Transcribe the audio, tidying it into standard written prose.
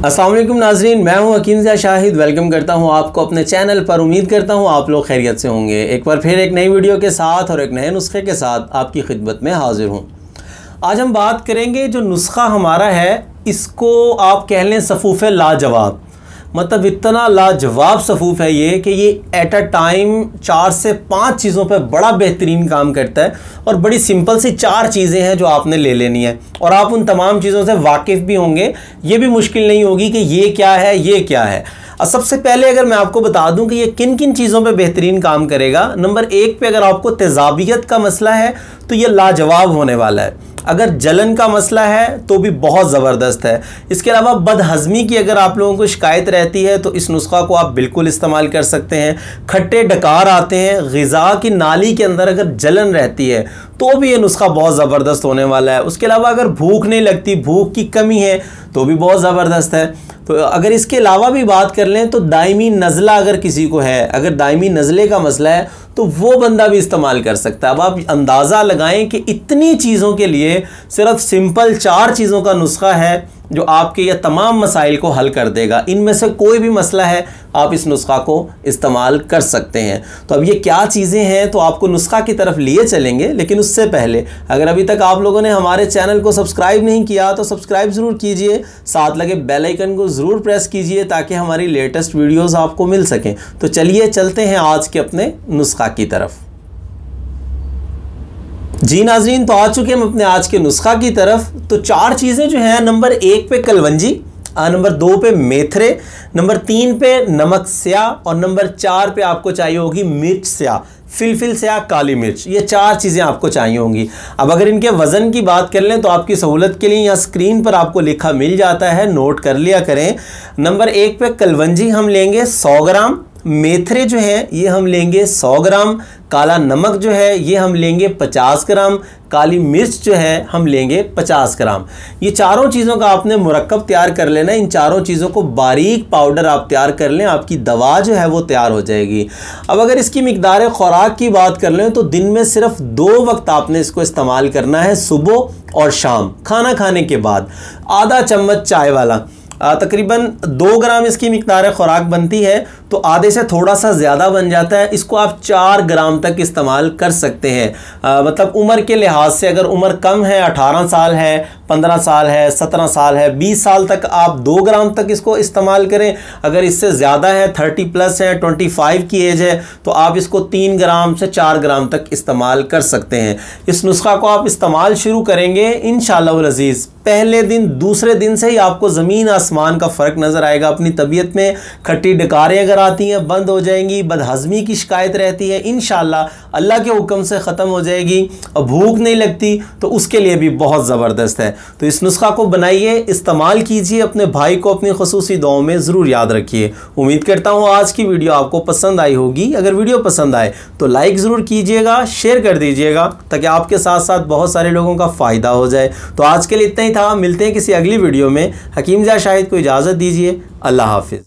अस्सलाम वालेकुम नाजरीन, मैं हूं हकीम ज़िया शाहिद। वेलकम करता हूं आपको अपने चैनल पर। उम्मीद करता हूं आप लोग खैरियत से होंगे। एक बार फिर एक नई वीडियो के साथ और एक नए नुस्खे के साथ आपकी खिदमत में हाजिर हूं। आज हम बात करेंगे जो नुस्खा हमारा है, इसको आप कह लें सफ़ूफ़े लाजवाब। मतलब इतना लाजवाब सफ़ूफ़ है ये कि ये एट अ टाइम 4 से 5 चीज़ों पर बड़ा बेहतरीन काम करता है। और बड़ी सिंपल सी 4 चीज़ें हैं जो आपने ले लेनी है और आप उन तमाम चीज़ों से वाकिफ़ भी होंगे। ये भी मुश्किल नहीं होगी कि ये क्या है, ये क्या है। और सबसे पहले अगर मैं आपको बता दूं कि ये किन किन चीज़ों पे बेहतरीन काम करेगा। नंबर 1 पे अगर आपको तेज़ाबियत का मसला है तो ये लाजवाब होने वाला है। अगर जलन का मसला है तो भी बहुत ज़बरदस्त है। इसके अलावा बदहज़मी की अगर आप लोगों को शिकायत रहती है तो इस नुस्खा को आप बिल्कुल इस्तेमाल कर सकते हैं। खट्टे डकार आते हैं, ग़िज़ा की नाली के अंदर अगर जलन रहती है तो भी ये नुस्खा बहुत ज़बरदस्त होने वाला है। उसके अलावा अगर भूख नहीं लगती, भूख की कमी है तो भी बहुत ज़बरदस्त है। तो अगर इसके अलावा भी बात कर लें तो दायमी नज़ला अगर किसी को है, अगर दायमी नज़ले का मसला है तो वो बंदा भी इस्तेमाल कर सकता है। अब आप अंदाज़ा लगाएं कि इतनी चीज़ों के लिए सिर्फ सिंपल 4 चीज़ों का नुस्खा है जो आपके ये तमाम मसाइल को हल कर देगा। इनमें से कोई भी मसला है आप इस नुस्खा को इस्तेमाल कर सकते हैं। तो अब ये क्या चीज़ें हैं तो आपको नुस्खा की तरफ लिए चलेंगे, लेकिन उससे पहले अगर अभी तक आप लोगों ने हमारे चैनल को सब्सक्राइब नहीं किया तो सब्सक्राइब ज़रूर कीजिए, साथ लगे बेल आइकन को ज़रूर प्रेस कीजिए ताकि हमारी लेटेस्ट वीडियोज़ आपको मिल सकें। तो चलिए चलते हैं आज के अपने नुस्खा की तरफ। जी नाजरीन, तो आ चुके हम अपने आज के नुस्खा की तरफ। तो 4 चीज़ें जो हैं, नंबर 1 पे कलवंजी, नंबर 2 पे मेथरे, नंबर 3 पे नमक स्याह और नंबर 4 पे आपको चाहिए होगी मिर्च स्याह, फिलफिल स्याह, काली मिर्च। ये 4 चीज़ें आपको चाहिए होंगी। अब अगर इनके वज़न की बात कर लें तो आपकी सहूलत के लिए यहाँ स्क्रीन पर आपको लिखा मिल जाता है, नोट कर लिया करें। नंबर 1 पे कलवंजी हम लेंगे 100 ग्राम, मेथरे जो है ये हम लेंगे 100 ग्राम, काला नमक जो है ये हम लेंगे 50 ग्राम, काली मिर्च जो है हम लेंगे 50 ग्राम। ये चारों चीज़ों का आपने मुरक्कब तैयार कर लेना है। इन चारों चीज़ों को बारीक पाउडर आप तैयार कर लें, आपकी दवा जो है वो तैयार हो जाएगी। अब अगर इसकी मिकदार खुराक की बात कर लें तो दिन में सिर्फ 2 वक्त आपने इसको इस्तेमाल करना है, सुबह और शाम खाना खाने के बाद। आधा चम्मच चाय वाला, तकरीबन 2 ग्राम इसकी मिकदार खुराक बनती है तो आधे से थोड़ा सा ज़्यादा बन जाता है। इसको आप 4 ग्राम तक इस्तेमाल कर सकते हैं। मतलब उम्र के लिहाज से अगर उम्र कम है, 18 साल है, 15 साल है, 17 साल है, 20 साल तक आप 2 ग्राम तक इसको इस्तेमाल करें। अगर इससे ज़्यादा है, 30 प्लस है, 25 की एज है तो आप इसको 3 ग्राम से 4 ग्राम तक इस्तेमाल कर सकते हैं। इस नुस्खा को आप इस्तेमाल शुरू करेंगे इंशाअल्लाह वल अज़ीज़, पहले दिन दूसरे दिन से ही आपको ज़मीन आसमान का फ़र्क नज़र आएगा। अपनी तबीयत में खट्टी डकारें अगर आती हैं बंद हो जाएंगी, बदहज़मी की शिकायत रहती है इंशाअल्लाह अल्लाह के हुक्म से ख़त्म हो जाएगी, और भूख नहीं लगती तो उसके लिए भी बहुत ज़बरदस्त है। तो इस नुस्खा को बनाइए, इस्तेमाल कीजिए, अपने भाई को अपनी ख़ुसूसी दुआओं में ज़रूर याद रखिए। उम्मीद करता हूँ आज की वीडियो आपको पसंद आई होगी। अगर वीडियो पसंद आए तो लाइक ज़रूर कीजिएगा, शेयर कर दीजिएगा ताकि आपके साथ साथ बहुत सारे लोगों का फ़ायदा हो जाए। तो आज के लिए इतना ही था, मिलते हैं किसी अगली वीडियो में। हकीम ज़िया शाहिद को इजाज़त दीजिए। अल्लाह हाफिज़।